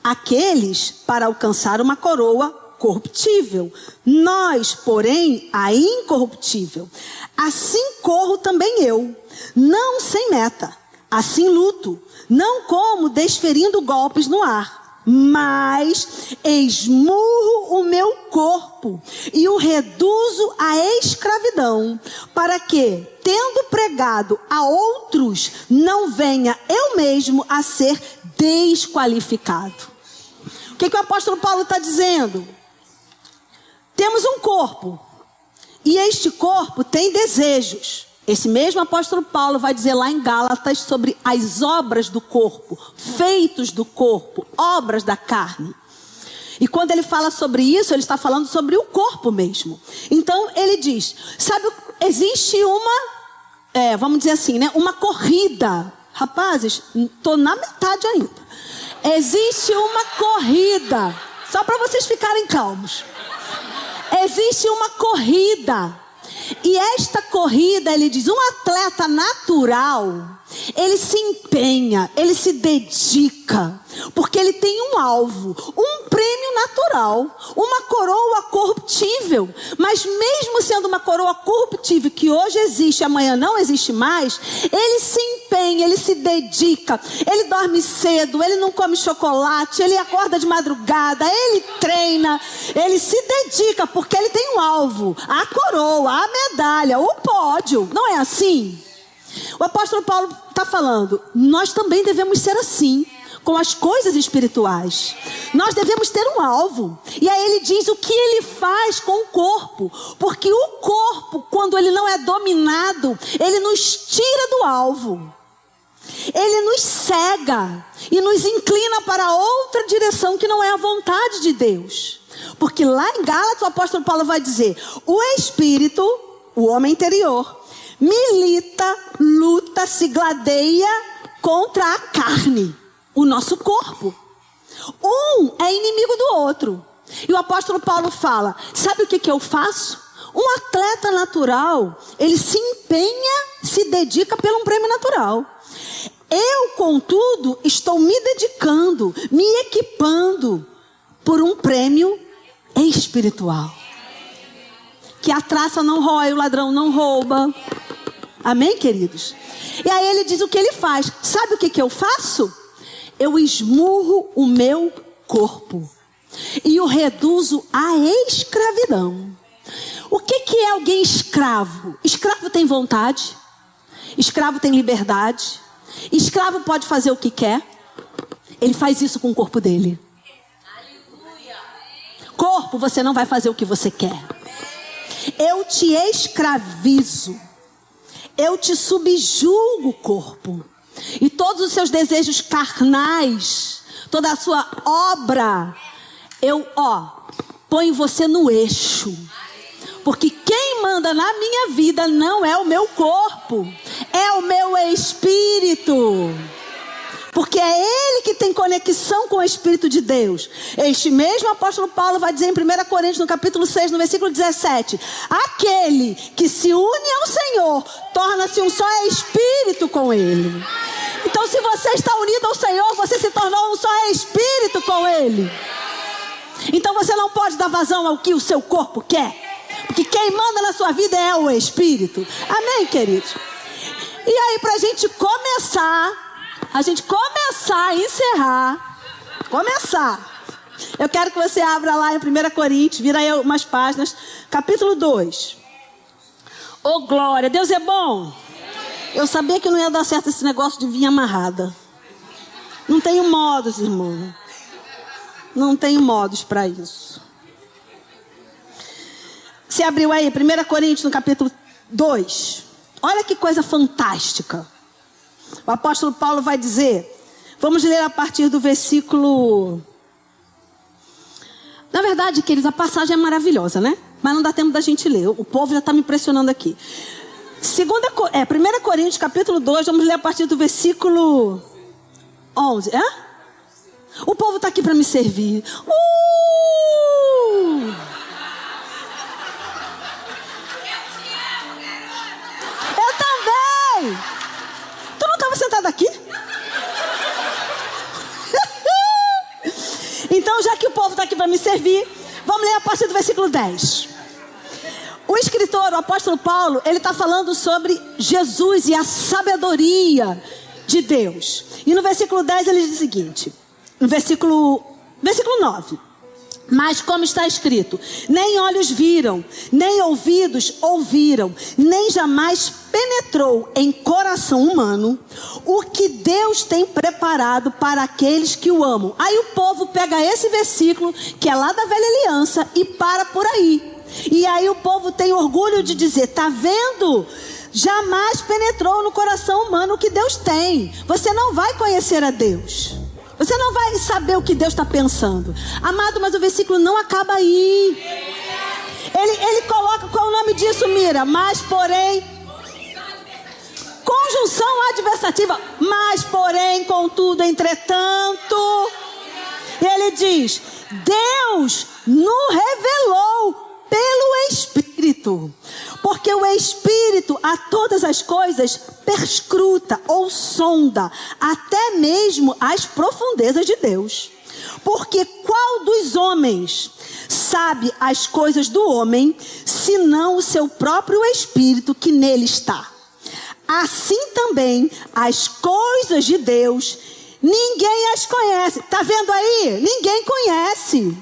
Aqueles para alcançar uma coroa corruptível. Nós, porém, a incorruptível. Assim corro também eu, não sem meta. Assim luto, não como desferindo golpes no ar. Mas esmurro o meu corpo e o reduzo à escravidão, para que, tendo pregado a outros, não venha eu mesmo a ser desqualificado. O que o apóstolo Paulo está dizendo? temos um corpo. E este corpo tem desejos. Esse mesmo apóstolo Paulo vai dizer lá em Gálatas sobre as obras do corpo, feitos do corpo, obras da carne. E quando ele fala sobre isso, ele está falando sobre o corpo mesmo. Então ele diz, sabe, existe uma, vamos dizer assim, né, uma corrida. Rapazes, estou na metade ainda. Existe uma corrida, só para vocês ficarem calmos. Existe uma corrida. E esta corrida, ele diz, um atleta natural, ele se empenha, ele se dedica, porque ele tem um alvo, um prêmio natural, uma coroa corruptível. Mas mesmo sendo uma coroa corruptível, que hoje existe, amanhã não existe mais, ele se empenha, ele se dedica, ele dorme cedo, ele não come chocolate, ele acorda de madrugada, ele treina, ele se dedica, porque ele tem um alvo, a coroa, a medalha, o pódio. Não é assim? O apóstolo Paulo está falando, nós também devemos ser assim com as coisas espirituais. Nós devemos ter um alvo. E aí ele diz o que ele faz com o corpo. Porque o corpo, quando ele não é dominado, ele nos tira do alvo. Ele nos cega e nos inclina para outra direção que não é a vontade de Deus. Porque lá em Gálatas o apóstolo Paulo vai dizer, o espírito, o homem interior, milita, luta, se gladeia contra a carne, o nosso corpo. Um é inimigo do outro. E o apóstolo Paulo fala, sabe o que eu faço? Um atleta natural, ele se empenha, se dedica pelo um prêmio natural. Eu, contudo, estou me dedicando, me equipando por um prêmio espiritual. Que a traça não rói, o ladrão não rouba. Amém, queridos? E aí ele diz o que ele faz. Sabe o que eu faço? Eu esmurro o meu corpo e o reduzo à escravidão. O que é alguém escravo? Escravo tem vontade. Escravo tem liberdade. Escravo pode fazer o que quer. Ele faz isso com o corpo dele. Corpo, você não vai fazer o que você quer. Eu te escravizo. Eu te subjugo, corpo. E todos os seus desejos carnais, toda a sua obra, eu, ponho você no eixo. Porque quem manda na minha vida não é o meu corpo, é o meu espírito. Porque é ele que tem conexão com o Espírito de Deus. Este mesmo apóstolo Paulo vai dizer em 1 Coríntios, no capítulo 6, no versículo 17. Aquele que se une ao Senhor, torna-se um só espírito com ele. Então, se você está unido ao Senhor, você se tornou um só espírito com ele. Então, você não pode dar vazão ao que o seu corpo quer. Porque quem manda na sua vida é o Espírito. Amém, queridos? E aí, para a gente começar a encerrar, eu quero que você abra lá em 1 Coríntios, vira aí umas páginas, capítulo 2. Ô glória, Deus é bom. Eu sabia que não ia dar certo esse negócio de vir amarrada. Não tenho modos, irmão. Não tenho modos para isso. Você abriu aí, 1 Coríntios, no capítulo 2. Olha que coisa fantástica. O apóstolo Paulo vai dizer, vamos ler a partir do versículo... Na verdade, queridos, a passagem é maravilhosa, né? Mas não dá tempo da gente ler. O povo já está me impressionando aqui. 1 Coríntios, capítulo 2, vamos ler a partir do versículo 11. O povo está aqui para me servir. Eu também! Tu não estava sentado aqui? Então, já que o povo está aqui para me servir, vamos ler a partir do versículo 10. O escritor, o apóstolo Paulo, ele está falando sobre Jesus e a sabedoria de Deus. E no versículo 10 ele diz o seguinte, no versículo 9. Mas como está escrito, nem olhos viram, nem ouvidos ouviram, nem jamais penetrou em coração humano o que Deus tem preparado para aqueles que o amam. Aí o povo pega esse versículo, que é lá da velha aliança, e para por aí. E aí o povo tem orgulho de dizer, tá vendo? Jamais penetrou no coração humano o que Deus tem. Você não vai conhecer a Deus. Você não vai saber o que Deus está pensando. Amado, mas o versículo não acaba aí. Ele coloca, qual é o nome disso, Mira? Mas porém, conjunção adversativa. Mas porém, contudo, entretanto. Ele diz, Deus nos revelou pelo Espírito. Porque o Espírito a todas as coisas perscruta ou sonda, até mesmo as profundezas de Deus. Porque qual dos homens sabe as coisas do homem, senão o seu próprio Espírito que nele está? Assim também as coisas de Deus, ninguém as conhece. Está vendo aí? Ninguém conhece,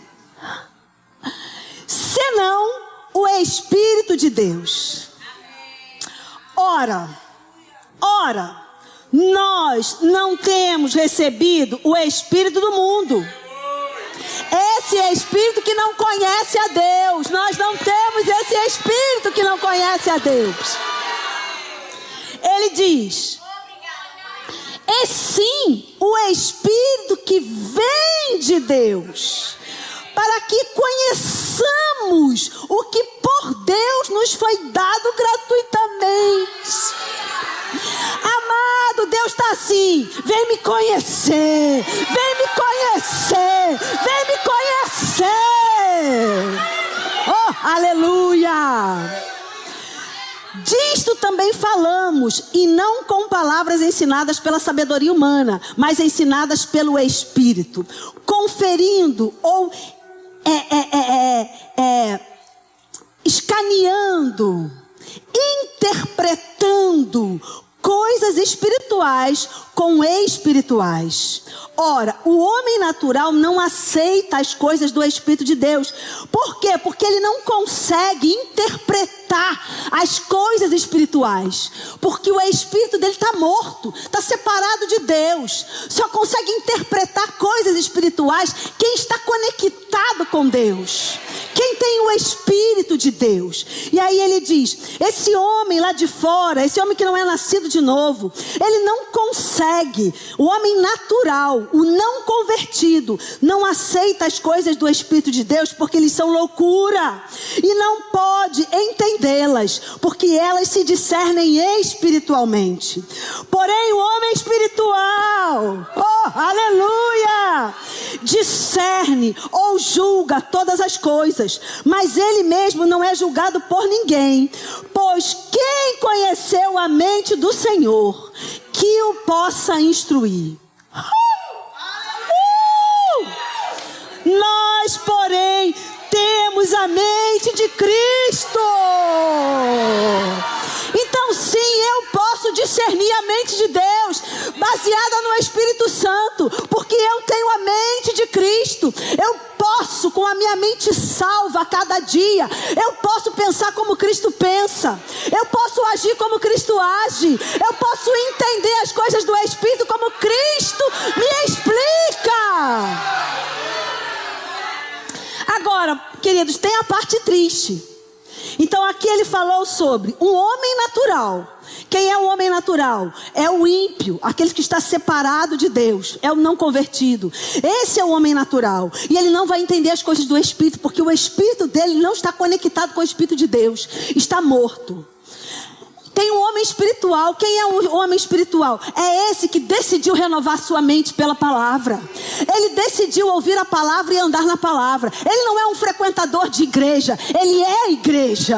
senão o Espírito de Deus. Ora, nós não temos recebido o Espírito do mundo. Esse é Espírito que não conhece a Deus. Nós não temos esse Espírito que não conhece a Deus. Ele diz, é sim o Espírito que vem de Deus, para que conheçamos o que por Deus nos foi dado gratuitamente. Amado, Deus está assim, vem me conhecer, vem me conhecer, vem me conhecer. Oh, aleluia! Disto também falamos, e não com palavras ensinadas pela sabedoria humana, mas ensinadas pelo Espírito, conferindo ou escaneando, interpretando coisas espirituais com espirituais. Ora, o homem natural não aceita as coisas do Espírito de Deus. Por quê? Porque ele não consegue interpretar as coisas espirituais. Porque o Espírito dele está morto, está separado de Deus. Só consegue interpretar coisas espirituais quem está conectado com Deus, quem tem o Espírito de Deus. E aí ele diz, esse homem lá de fora, esse homem que não é nascido de novo, ele não consegue, o homem natural, o não convertido, não aceita as coisas do Espírito de Deus, porque eles são loucura, e não pode entendê-las, porque elas se discernem espiritualmente. Porém o homem espiritual, oh, aleluia, discerne ou julga todas as coisas, mas ele mesmo não é julgado por ninguém. Pois quem conheceu a mente do Senhor, que o possa instruir? Nós, porém, temos a mente de Cristo. Então sim, eu posso discernir a mente de Deus, baseada no Espírito Santo, porque eu tenho a mente de Cristo. Eu posso, com a minha mente salva a cada dia, eu posso pensar como Cristo pensa, eu posso agir como Cristo age, eu posso entender as coisas do Espírito como Cristo me explica. Agora, queridos, tem a parte triste. Então aqui ele falou sobre um homem natural. Quem é o homem natural? É o ímpio, aquele que está separado de Deus, é o não convertido. Esse é o homem natural. E ele não vai entender as coisas do Espírito, porque o Espírito dele não está conectado com o Espírito de Deus, está morto. Tem um homem espiritual. Quem é o homem espiritual? É esse que decidiu renovar sua mente pela palavra. Ele decidiu ouvir a palavra e andar na palavra. Ele não é um frequentador de igreja, ele é a igreja.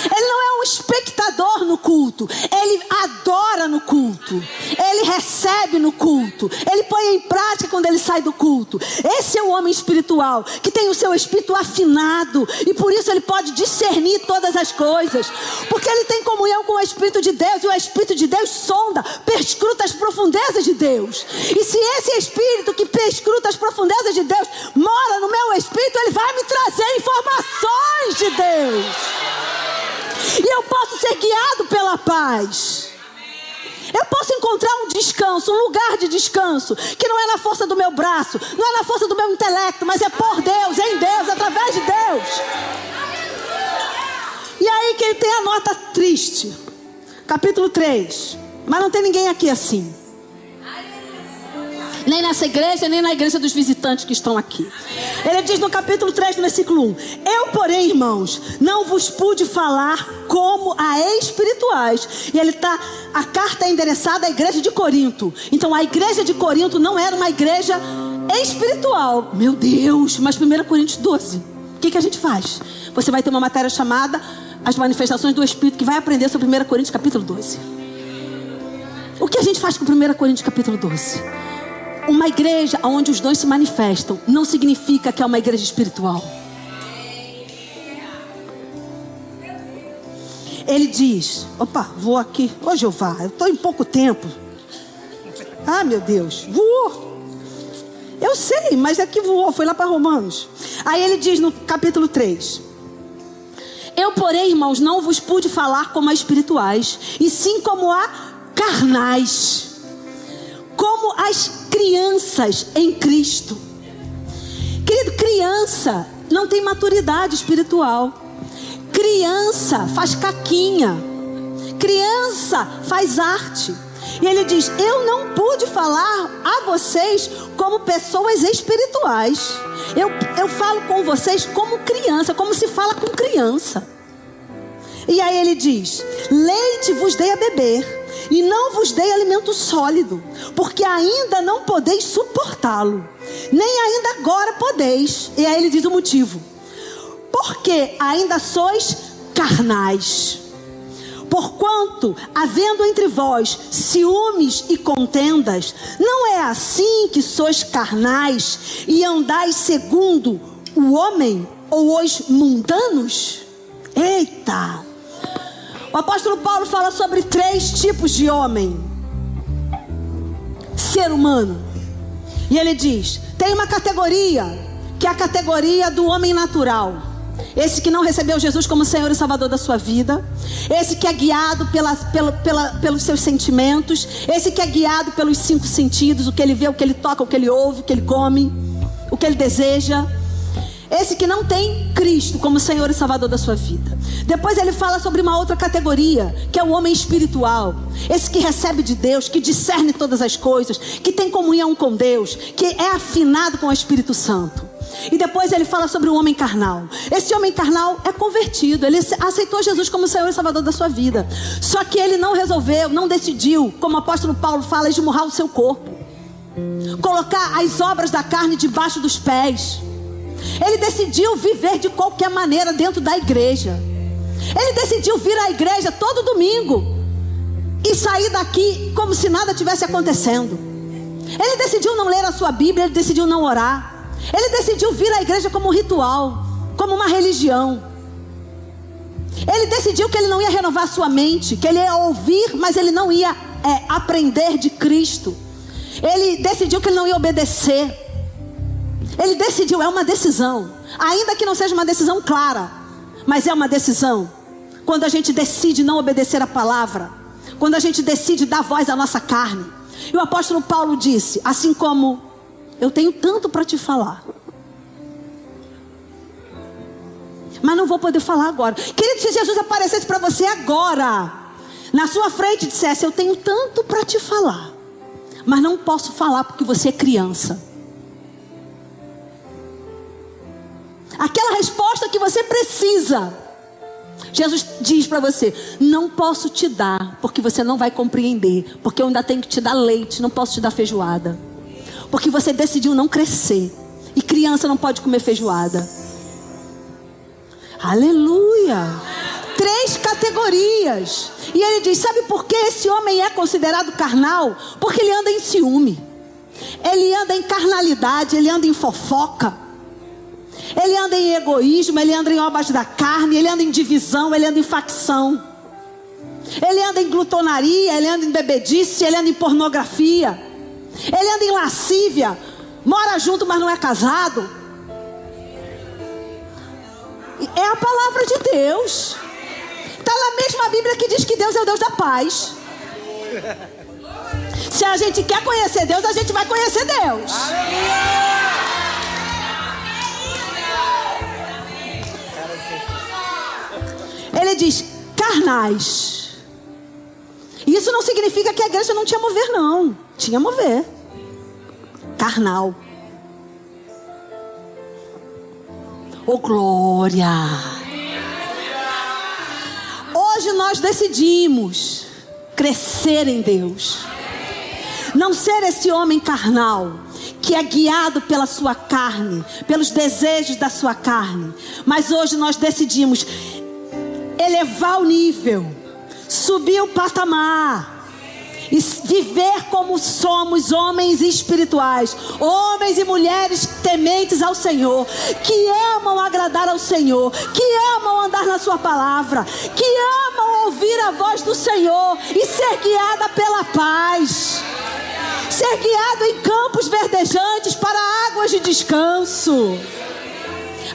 Ele não é um espectador no culto, ele adora no culto, ele recebe no culto, ele põe em prática quando ele sai do culto. Esse é o homem espiritual, que tem o seu espírito afinado, e por isso ele pode discernir todas as coisas, porque ele tem comunhão com o Espírito de Deus, e o Espírito de Deus sonda, perscruta as profundezas de Deus. E se esse Espírito que perscruta as profundezas de Deus mora no meu espírito, ele vai me trazer informações de Deus. E eu posso ser guiado pela paz. Eu posso encontrar um descanso, um lugar de descanso, que não é na força do meu braço, não é na força do meu intelecto, mas é por Deus, em Deus, através de Deus. E aí que ele tem a nota triste. Capítulo 3. Mas não tem ninguém aqui assim. Nem nessa igreja, nem na igreja dos visitantes que estão aqui. Ele diz no capítulo 3, no versículo 1: eu, porém, irmãos, não vos pude falar como a espirituais. E a carta é endereçada à igreja de Corinto. Então a igreja de Corinto não era uma igreja espiritual. Meu Deus, mas 1 Coríntios 12. O que a gente faz? Você vai ter uma matéria chamada As Manifestações do Espírito, que vai aprender sobre 1 Coríntios capítulo 12. O que a gente faz com 1 Coríntios capítulo 12? Uma igreja onde os dons se manifestam não significa que é uma igreja espiritual. Ele diz: opa, vou aqui. Ô Jeová, eu estou em pouco tempo. Ah, meu Deus, voou. Eu sei, mas é que voou, foi lá para Romanos. Aí ele diz no capítulo 3: eu, porém, irmãos, não vos pude falar como a espirituais, e sim como a carnais, como as crianças em Cristo. Querido, criança não tem maturidade espiritual. Criança faz caquinha. Criança faz arte. E ele diz: eu não pude falar a vocês como pessoas espirituais. Eu falo com vocês como criança, como se fala com criança. E aí ele diz: leite vos dei a beber, e não vos dei alimento sólido, porque ainda não podeis suportá-lo, nem ainda agora podeis. E aí ele diz o motivo: porque ainda sois carnais. Porquanto, havendo entre vós ciúmes e contendas, não é assim que sois carnais e andais segundo o homem ou os mundanos? Eita! O apóstolo Paulo fala sobre 3 tipos de homem: ser humano. E ele diz: tem uma categoria, que é a categoria do homem natural. Esse que não recebeu Jesus como Senhor e Salvador da sua vida. Esse que é guiado pelos seus sentimentos. Esse que é guiado pelos 5 sentidos: o que ele vê, o que ele toca, o que ele ouve, o que ele come, o que ele deseja. Esse que não tem Cristo como Senhor e Salvador da sua vida. Depois ele fala sobre uma outra categoria, que é o homem espiritual. Esse que recebe de Deus, que discerne todas as coisas, que tem comunhão com Deus, que é afinado com o Espírito Santo. E depois ele fala sobre o homem carnal. Esse homem carnal é convertido, ele aceitou Jesus como Senhor e Salvador da sua vida. Só que ele não resolveu, não decidiu, como o apóstolo Paulo fala, esmurrar o seu corpo, colocar as obras da carne debaixo dos pés. Ele decidiu viver de qualquer maneira dentro da igreja. Ele decidiu vir à igreja todo domingo e sair daqui como se nada tivesse acontecendo. Ele decidiu não ler a sua Bíblia, ele decidiu não orar. Ele decidiu vir à igreja como um ritual, como uma religião. Ele decidiu que ele não ia renovar a sua mente, que ele ia ouvir, mas ele não ia aprender de Cristo. Ele decidiu que ele não ia obedecer. Ele decidiu, é uma decisão, ainda que não seja uma decisão clara, mas é uma decisão. Quando a gente decide não obedecer a palavra, quando a gente decide dar voz à nossa carne. E o apóstolo Paulo disse: assim como eu tenho tanto para te falar, mas não vou poder falar agora. Querido, se Jesus aparecesse para você agora, na sua frente, e dissesse: eu tenho tanto para te falar, mas não posso falar porque você é criança. Aquela resposta que você precisa, Jesus diz para você: não posso te dar, porque você não vai compreender, porque eu ainda tenho que te dar leite, não posso te dar feijoada, porque você decidiu não crescer, e criança não pode comer feijoada. Aleluia! 3 categorias. E ele diz: sabe por que esse homem é considerado carnal? Porque ele anda em ciúme, ele anda em carnalidade, ele anda em fofoca, ele anda em egoísmo, ele anda em obras da carne, ele anda em divisão, ele anda em facção, ele anda em glutonaria, ele anda em bebedice, ele anda em pornografia, ele anda em lascívia, mora junto mas não é casado. É a palavra de Deus. Está na mesma Bíblia que diz que Deus é o Deus da paz. Se a gente quer conhecer Deus, a gente vai conhecer Deus. Ele diz carnais. Isso não significa que a igreja não tinha mover, não. Tinha mover. Carnal. Oh, glória! Hoje nós decidimos crescer em Deus. Não ser esse homem carnal que é guiado pela sua carne, pelos desejos da sua carne. Mas hoje nós decidimos elevar o nível, subir o patamar e viver como somos, homens espirituais, homens e mulheres tementes ao Senhor, que amam agradar ao Senhor, que amam andar na sua palavra, que amam ouvir a voz do Senhor e ser guiada pela paz, ser guiado em campos verdejantes para águas de descanso.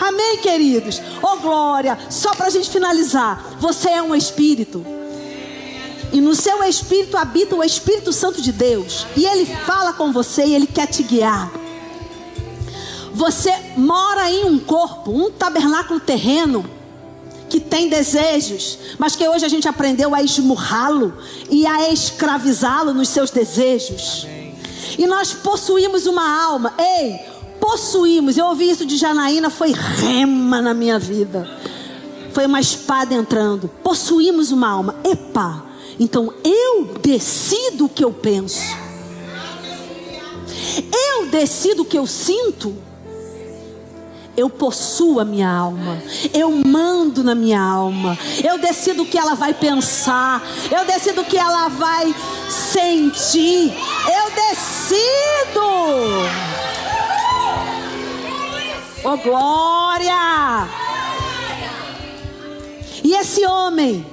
Amém, queridos? Oh, glória! Só para a gente finalizar, você é um espírito. E no seu espírito habita o Espírito Santo de Deus. E Ele fala com você e Ele quer te guiar. Você mora em um corpo, um tabernáculo terreno, que tem desejos, mas que hoje a gente aprendeu a esmurrá-lo e a escravizá-lo nos seus desejos. Amém. E nós possuímos uma alma. Ei, possuímos. Eu ouvi isso de Janaína, foi rema na minha vida. Foi uma espada entrando. Possuímos uma alma. Epa! Então eu decido o que eu penso, eu decido o que eu sinto, eu possuo a minha alma, eu mando na minha alma, eu decido o que ela vai pensar, eu decido o que ela vai sentir, eu decido. Oh, glória! E esse homem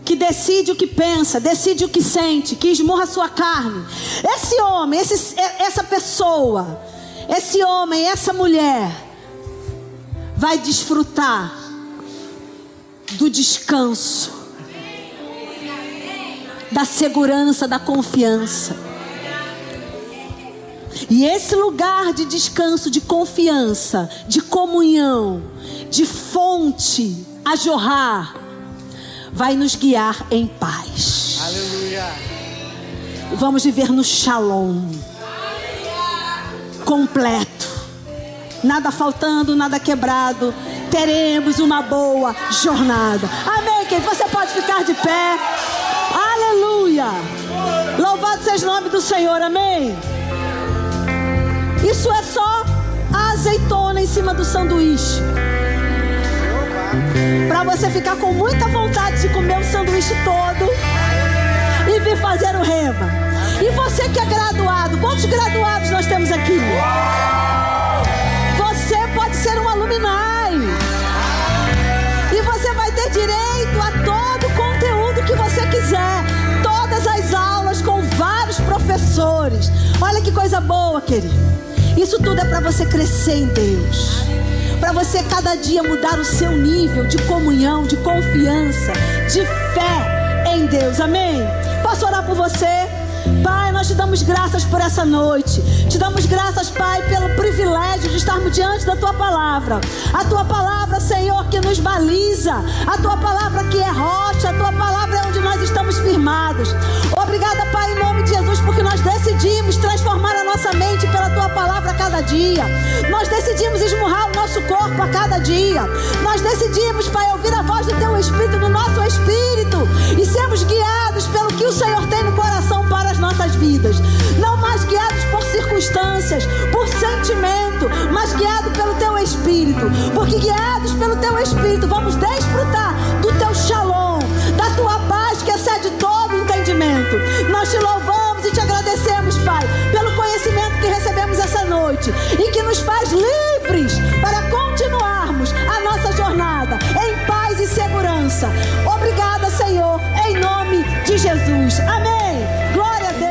que decide o que pensa, decide o que sente, que esmurra a sua carne, esse homem, essa pessoa, esse homem, essa mulher vai desfrutar do descanso, da segurança, da confiança. E esse lugar de descanso, de confiança, de comunhão, de fonte a jorrar, vai nos guiar em paz. Aleluia. Vamos viver no shalom completo, nada faltando, nada quebrado. Teremos uma boa jornada. Amém, querido? Você pode ficar de pé. Aleluia. Louvado seja o nome do Senhor. Amém. Isso é só a azeitona em cima do sanduíche, para você ficar com muita vontade de comer o sanduíche todo e vir fazer o rema. E você que é graduado, quantos graduados nós temos aqui? Você pode ser um alumni e você vai ter direito a todo o conteúdo que você quiser, todas as aulas com vários professores. Olha que coisa boa, querido. Isso tudo é para você crescer em Deus, para você cada dia mudar o seu nível de comunhão, de confiança, de fé em Deus. Amém? Posso orar por você? Pai, nós te damos graças por essa noite. Te damos graças, Pai, pelo privilégio de estarmos diante da Tua palavra. A Tua palavra, Senhor, que nos baliza. A Tua palavra que é rocha. A Tua palavra é onde nós estamos firmados. Obrigada, Pai, em nome de Jesus, porque nós decidimos transformar a nossa mente pela Tua palavra a cada dia. Nós decidimos esmurrar o nosso corpo a cada dia. Nós decidimos, Pai, ouvir a voz do Teu Espírito, do nosso Espírito, e sermos guiados pelo que o Senhor tem no coração para as nossas vidas. Não mais guiados por circunstâncias, por sentimento, mas guiados pelo Teu Espírito. Porque guiados pelo Teu Espírito vamos desfrutar do Teu shalom, Nós te louvamos e te agradecemos, Pai, pelo conhecimento que recebemos essa noite e que nos faz livres para continuarmos a nossa jornada em paz e segurança. Obrigada, Senhor, em nome de Jesus. Amém. Glória a Deus.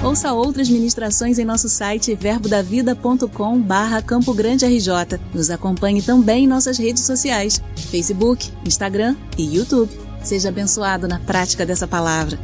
Ouça outras ministrações em nosso site verbodavida.com/Campo Grande RJ. Nos acompanhe também em nossas redes sociais, Facebook, Instagram e YouTube. Seja abençoado na prática dessa palavra.